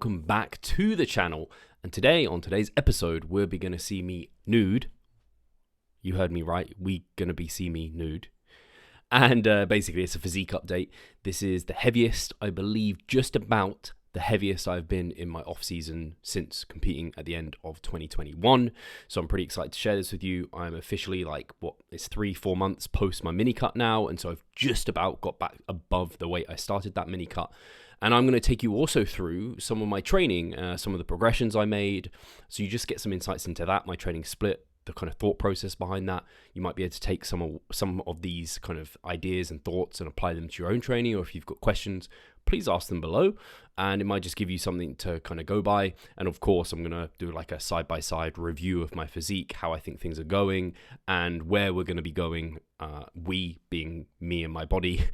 Welcome back to the channel, and today on today's episode we're going to see me nude. You heard me right, we gonna be see me nude. And basically it's a physique update. This is the heaviest, I believe, just about the heaviest I've been in my off season since competing at the end of 2021. So I'm pretty excited to share this with you. I'm officially it's 3-4 months post my mini cut now, and so I've just about got back above the weight I started that mini cut. And I'm going to take you also through some of my training, some of the progressions I made, so you just get some insights into that, my training split, the kind of thought process behind that. You might be able to take some of these kind of ideas and thoughts and apply them to your own training, or if you've got questions, please ask them below, and it might just give you something to kind of go by. And of course, I'm going to do like a side-by-side review of my physique, how I think things are going, and where we're going to be going, we being me and my body,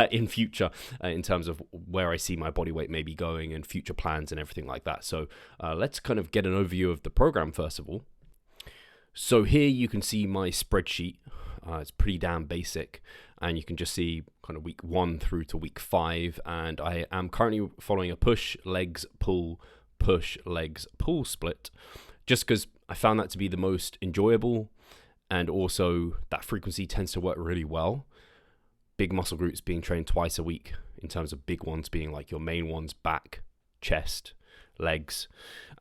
in future, in terms of where I see my body weight maybe going and future plans and everything like that. So let's kind of get an overview of the program first of all. So here you can see my spreadsheet. It's pretty damn basic, and you can just see kind of week 1 through to week 5, and I am currently following a push, legs, pull split, just because I found that to be the most enjoyable, and also that frequency tends to work really well. Big muscle groups being trained twice a week, in terms of big ones being like your main ones, back, chest, legs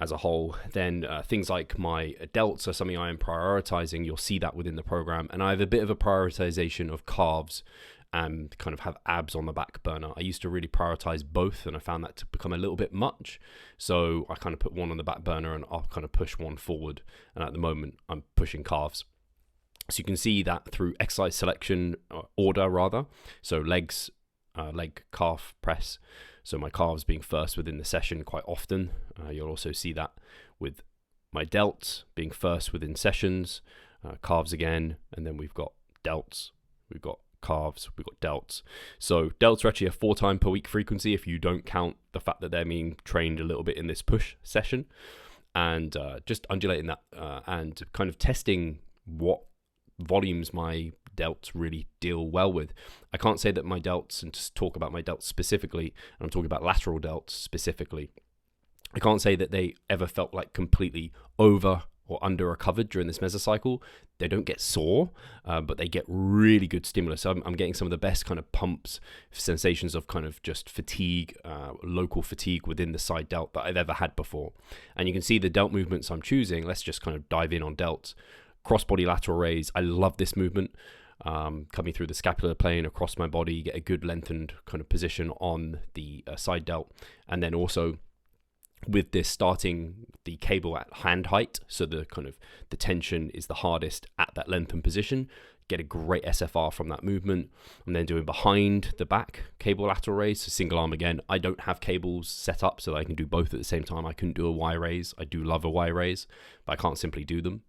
as a whole. Then things like my delts are something I am prioritizing. You'll see that within the program, and I have a bit of a prioritization of calves and kind of have abs on the back burner. I used to really prioritize both, and I found that to become a little bit much, so I kind of put one on the back burner and I'll kind of push one forward, and at the moment I'm pushing calves. So you can see that through exercise selection order rather, so legs, leg, calf, press. So my calves being first within the session quite often. You'll also see that with my delts being first within sessions, calves again, and then we've got delts, we've got calves, we've got delts. So delts are actually a 4 times per week frequency if you don't count the fact that they're being trained a little bit in this push session, and just undulating that and kind of testing what volumes my delts really deal well with. I can't say that my delts, and to talk about my delts specifically, and I'm talking about lateral delts specifically, I can't say that they ever felt like completely over or under recovered during this mesocycle. They don't get sore, but they get really good stimulus. I'm getting some of the best kind of pumps, sensations of kind of just fatigue, local fatigue within the side delt that I've ever had before. And you can see the delt movements I'm choosing. Let's just kind of dive in on delts. Cross-body lateral raise. I love this movement. Coming through the scapular plane across my body, get a good lengthened kind of position on the side delt. And then also with this starting the cable at hand height, so the kind of the tension is the hardest at that lengthened position. Get a great SFR from that movement. I'm then doing behind the back cable lateral raise, so single arm again. I don't have cables set up so that I can do both at the same time. I couldn't do a Y raise. I do love a Y raise, but I can't simply do them.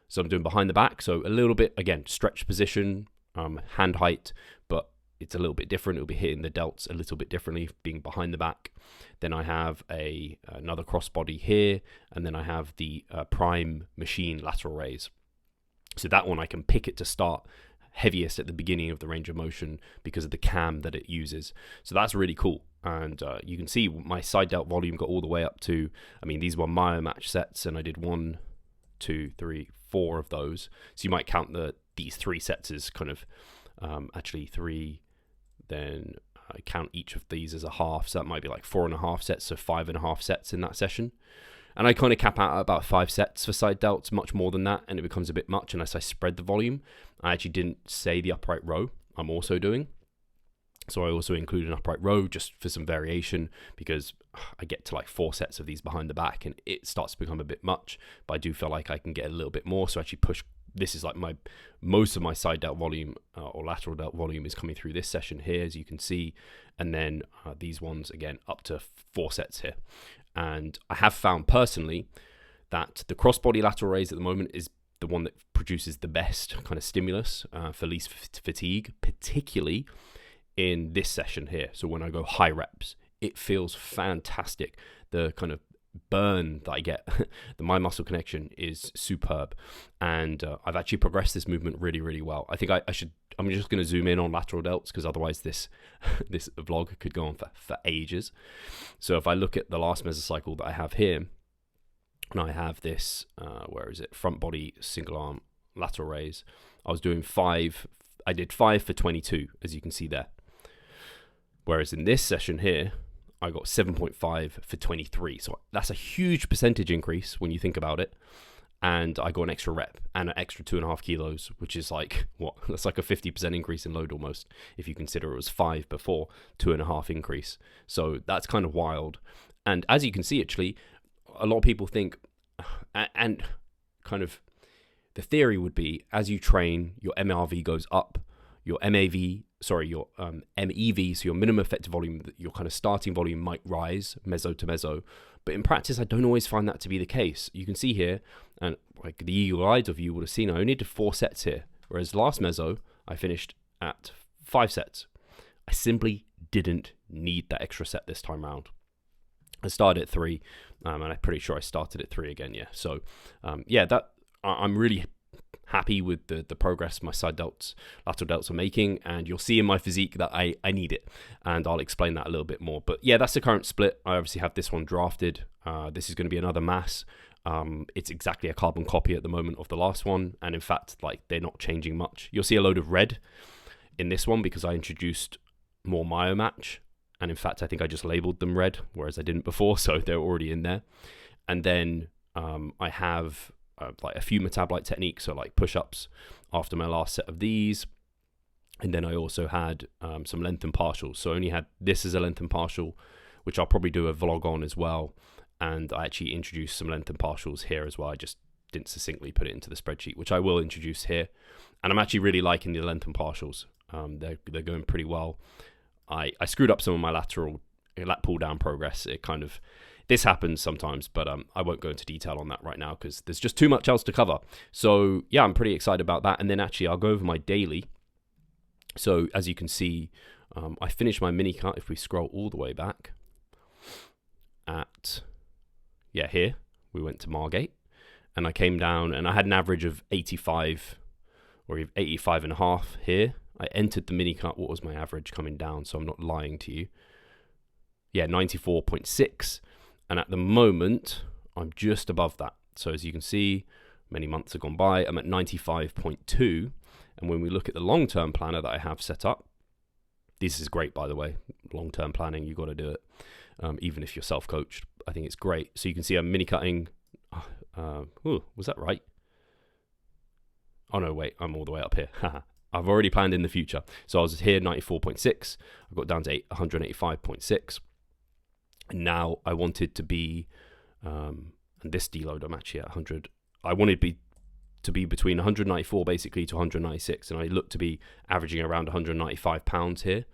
So I'm doing behind the back, so a little bit, again, stretch position, hand height, but it's a little bit different. It'll be hitting the delts a little bit differently, being behind the back. Then I have another crossbody here, and then I have the prime machine lateral raise. So that one I can pick it to start heaviest at the beginning of the range of motion because of the cam that it uses. So that's really cool. And you can see my side delt volume got all the way up to, these were myo match sets, and I did 1, 2, 3, 4 of those. So you might count these 3 sets as kind of actually 3, then I count each of these as a half, so that might be like 4.5 sets, so 5.5 sets in that session. And I kind of cap out at about 5 sets for side delts, much more than that, and it becomes a bit much unless I spread the volume. I actually didn't say the upright row I'm also doing, so I also include an upright row just for some variation, because I get to like 4 sets of these behind the back and it starts to become a bit much, but I do feel like I can get a little bit more. So actually push, this is like most of my side delt volume or lateral delt volume is coming through this session here, as you can see. And then these ones again, up to 4 sets here. And I have found personally that the crossbody lateral raise at the moment is the one that produces the best kind of stimulus for least fatigue, particularly in this session here. So when I go high reps, it feels fantastic. The kind of burn that I get, the mind muscle connection is superb. And I've actually progressed this movement really, really well. I think I'm just going to zoom in on lateral delts because otherwise this vlog could go on for ages. So if I look at the last mesocycle that I have here, and I have this, where is it? Front body, single arm, lateral raise. I did 5 for 22, as you can see there. Whereas in this session here, I got 7.5 for 23. So that's a huge percentage increase when you think about it. And I got an extra rep and an extra 2.5 kilos, which is like, that's like a 50% increase in load almost. If you consider it was 5 before, 2.5 increase. So that's kind of wild. And as you can see, actually, a lot of people think, and kind of the theory would be, as you train, your MRV goes up, your MEV, so your minimum effective volume, your kind of starting volume might rise, meso to meso. But in practice, I don't always find that to be the case. You can see here, and like the eagle-eyed of you would have seen, I only did 4 sets here. Whereas last meso, I finished at 5 sets. I simply didn't need that extra set this time around. I started at 3, and I'm pretty sure I started at 3 again, yeah. So, I'm really happy with the progress my side delts, lateral delts are making, and you'll see in my physique that I need it, and I'll explain that a little bit more. But yeah, that's the current split. I obviously have this one drafted. This is going to be another mass. It's exactly a carbon copy at the moment of the last one, and in fact, like, they're not changing much. You'll see a load of red in this one because I introduced more myomatch. And in fact, I think I just labeled them red, whereas I didn't before, so they're already in there. And then I have like a few metabolite techniques, so like push-ups after my last set of these. And then I also had some length and partials. So I only had this as a length and partial, which I'll probably do a vlog on as well. And I actually introduced some length and partials here as well. I just didn't succinctly put it into the spreadsheet, which I will introduce here. And I'm actually really liking the length and partials. They're going pretty well. I screwed up some of my lat pull down progress. This happens sometimes, but I won't go into detail on that right now because there's just too much else to cover. So yeah, I'm pretty excited about that. And then actually I'll go over my daily. So as you can see, I finished my mini cut. If we scroll all the way back here, we went to Margate and I came down and I had an average of 85 or 85 and a half here. I entered the mini cut. What was my average coming down? So I'm not lying to you. Yeah, 94.6. And at the moment, I'm just above that. So as you can see, many months have gone by. I'm at 95.2. And when we look at the long-term planner that I have set up, this is great, by the way. Long-term planning, you've got to do it. Even if you're self-coached, I think it's great. So you can see I'm mini cutting. Was that right? Oh, no, wait. I'm all the way up here. I've already planned in the future. So I was here 94.6. I got down to 185.6. And now I wanted to be, and this deload, I'm actually at 100. I wanted to be between 194 basically to 196. And I look to be averaging around 195 pounds here.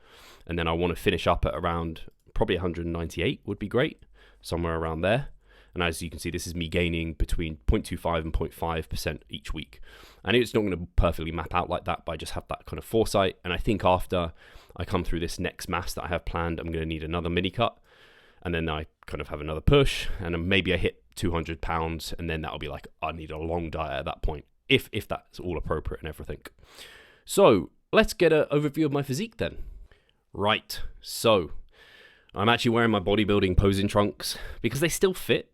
And then I want to finish up at around probably 198 would be great. Somewhere around there. And as you can see, this is me gaining between 0.25 and 0.5% each week. And it's not going to perfectly map out like that, but I just have that kind of foresight. And I think after I come through this next mass that I have planned, I'm going to need another mini cut. And then I kind of have another push. And then maybe I hit 200 pounds. And then that'll be like, I need a long diet at that point, if that's all appropriate and everything. So let's get an overview of my physique then. Right. So I'm actually wearing my bodybuilding posing trunks because they still fit.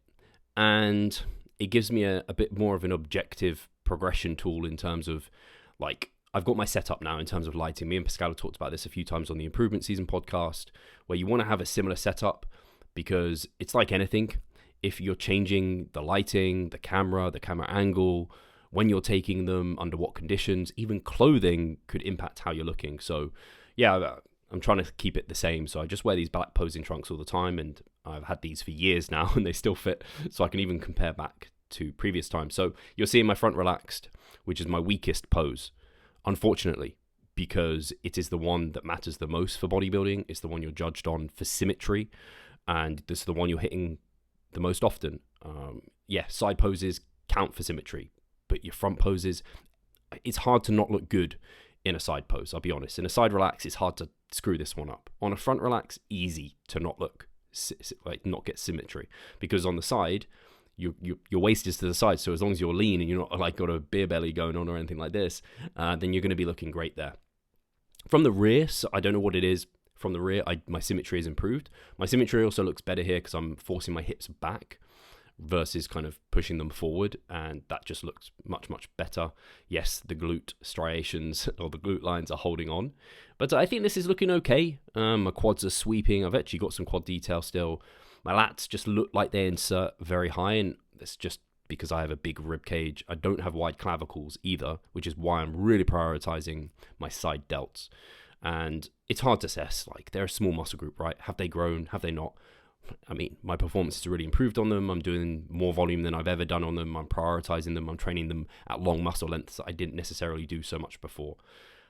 And it gives me a bit more of an objective progression tool in terms of, like, I've got my setup now in terms of lighting. Me and Pascal have talked about this a few times on the Improvement Season podcast, where you want to have a similar setup because it's like anything. If you're changing the lighting, the camera angle, when you're taking them, under what conditions, even clothing could impact how you're looking. So yeah, I'm trying to keep it the same. So I just wear these black posing trunks all the time, and I've had these for years now and they still fit. So I can even compare back to previous times. So you're seeing my front relaxed, which is my weakest pose, unfortunately, because it is the one that matters the most for bodybuilding. It's the one you're judged on for symmetry, and this is the one you're hitting the most often. Side poses count for symmetry, but your front poses, it's hard to not look good in a side pose, I'll be honest. In a side relax, it's hard to screw this one up. On a front relax, easy to not look like not get symmetry, because on the side, your waist is to the side. So as long as you're lean and you're not like got a beer belly going on or anything like this, then you're going to be looking great there. From the rear, so I don't know what it is. From the rear, my symmetry has improved. My symmetry also looks better here because I'm forcing my hips back versus kind of pushing them forward, and that just looks much, much better. Yes, the glute striations or the glute lines are holding on, but I think this is looking okay. My quads are sweeping. I've actually got some quad detail still. My lats just look like they insert very high, and it's just because I have a big rib cage. I don't have wide clavicles either, which is why I'm really prioritizing my side delts. And it's hard to assess, like, they're a small muscle group, right? Have they grown? Have they not? I mean, my performance has really improved on them. I'm doing more volume than I've ever done on them. I'm prioritizing them. I'm training them at long muscle lengths that I didn't necessarily do so much before.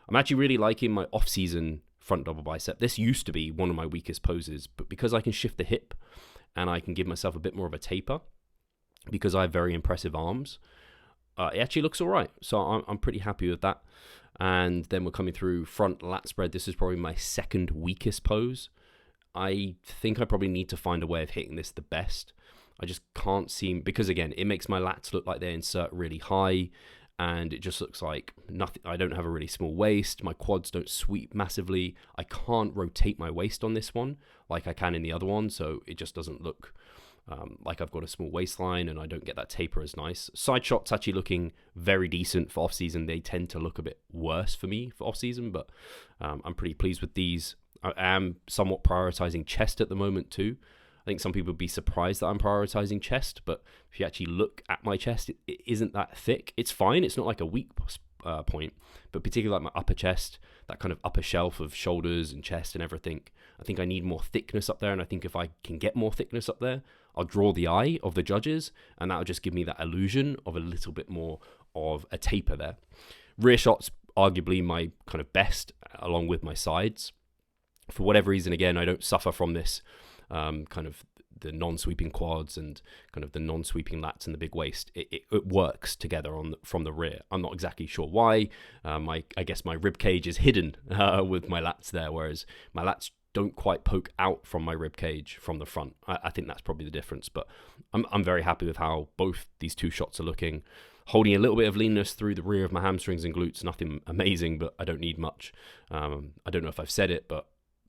I'm actually really liking my off-season front double bicep. This used to be one of my weakest poses, but because I can shift the hip and I can give myself a bit more of a taper, because I have very impressive arms, it actually looks all right. So I'm pretty happy with that. And then we're coming through front lat spread. This is probably my second weakest pose. I think I probably need to find a way of hitting this the best. I just can't seem, because again, it makes my lats look like they insert really high, and it just looks like nothing. I don't have a really small waist. My quads don't sweep massively. I can't rotate my waist on this one like I can in the other one, so it just doesn't look like I've got a small waistline, and I don't get that taper as nice. Side shots actually looking very decent for off-season. They tend to look a bit worse for me for off-season, but I'm pretty pleased with these. I am somewhat prioritizing chest at the moment too. I think some people would be surprised that I'm prioritizing chest, but if you actually look at my chest, it isn't that thick. It's fine. It's not like a weak point, but particularly like my upper chest, that kind of upper shelf of shoulders and chest and everything, I think I need more thickness up there. And I think if I can get more thickness up there, I'll draw the eye of the judges, and that'll just give me that illusion of a little bit more of a taper there. Rear shots, arguably my kind of best, along with my sides. For whatever reason, again, I don't suffer from this kind of the non-sweeping quads and kind of the non-sweeping lats and the big waist. It works together from the rear. I'm not exactly sure why. I guess my rib cage is hidden with my lats there, whereas my lats don't quite poke out from my rib cage from the front. I think that's probably the difference, but I'm very happy with how both these two shots are looking. Holding a little bit of leanness through the rear of my hamstrings and glutes, nothing amazing, but I don't need much. I don't know if I've said it, but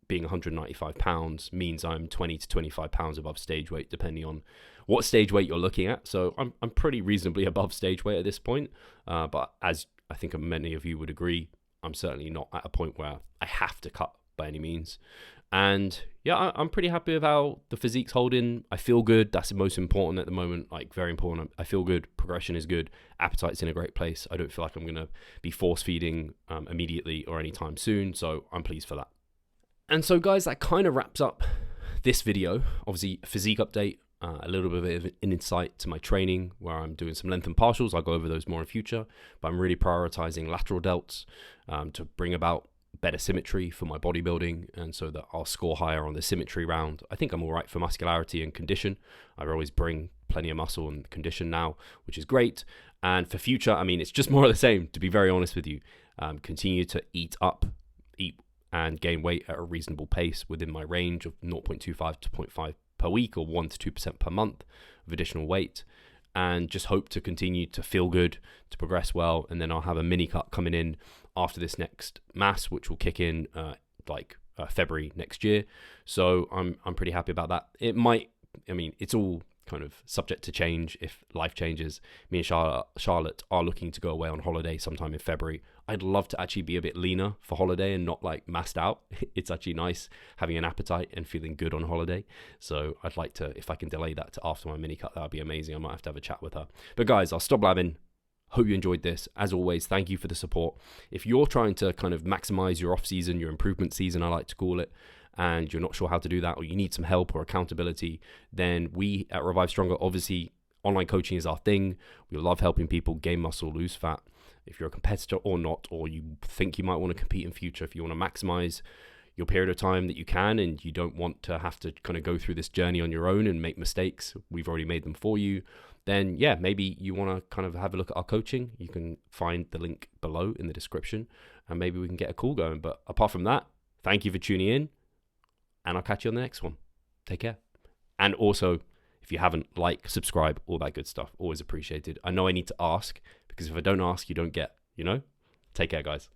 being 195 pounds means I'm 20 to 25 pounds above stage weight, depending on what stage weight you're looking at. So I'm pretty reasonably above stage weight at this point. But as I think many of you would agree, I'm certainly not at a point where I have to cut by any means. And yeah, I'm pretty happy with how the physique's holding. I feel good. That's the most important at the moment, like very important. I feel good. Progression is good. Appetite's in a great place. I don't feel like I'm going to be force feeding immediately or anytime soon. So I'm pleased for that. And so guys, that kind of wraps up this video. Obviously, a physique update, a little bit of an insight to my training where I'm doing some length and partials. I'll go over those more in future, but I'm really prioritizing lateral delts to bring about better symmetry for my bodybuilding, and so that I'll score higher on the symmetry round. I think I'm all right for muscularity and condition. I always bring plenty of muscle and condition now, which is great. And for future, I mean, it's just more of the same, to be very honest with you. Continue to eat and gain weight at a reasonable pace within my range of 0.25 to 0.5 per week, or 1 to 2% per month of additional weight, and just hope to continue to feel good, to progress well. And then I'll have a mini cut coming in after this next mass, which will kick in February next year. So I'm pretty happy about that. It's all kind of subject to change if life changes. Me and Charlotte are looking to go away on holiday sometime in February. I'd love to actually be a bit leaner for holiday and not like massed out. It's actually nice having an appetite and feeling good on holiday. So I'd like to, if I can delay that to after my mini cut, that would be amazing. I might have to have a chat with her. But guys, I'll stop blabbing. Hope you enjoyed this. As always, thank you for the support. If you're trying to kind of maximize your off season, your improvement season, I like to call it, and you're not sure how to do that, or you need some help or accountability, then we at Revive Stronger, obviously online coaching is our thing. We love helping people gain muscle, lose fat. If you're a competitor or not, or you think you might want to compete in future, if you want to maximize your period of time that you can, and you don't want to have to kind of go through this journey on your own and make mistakes, we've already made them for you, then yeah, maybe you want to kind of have a look at our coaching. You can find the link below in the description, and maybe we can get a call going. But apart from that, thank you for tuning in, and I'll catch you on the next one. Take care. And also, if you haven't, like, subscribe, all that good stuff. Always appreciated. I know I need to ask, because if I don't ask, you don't get, you know? Take care, guys.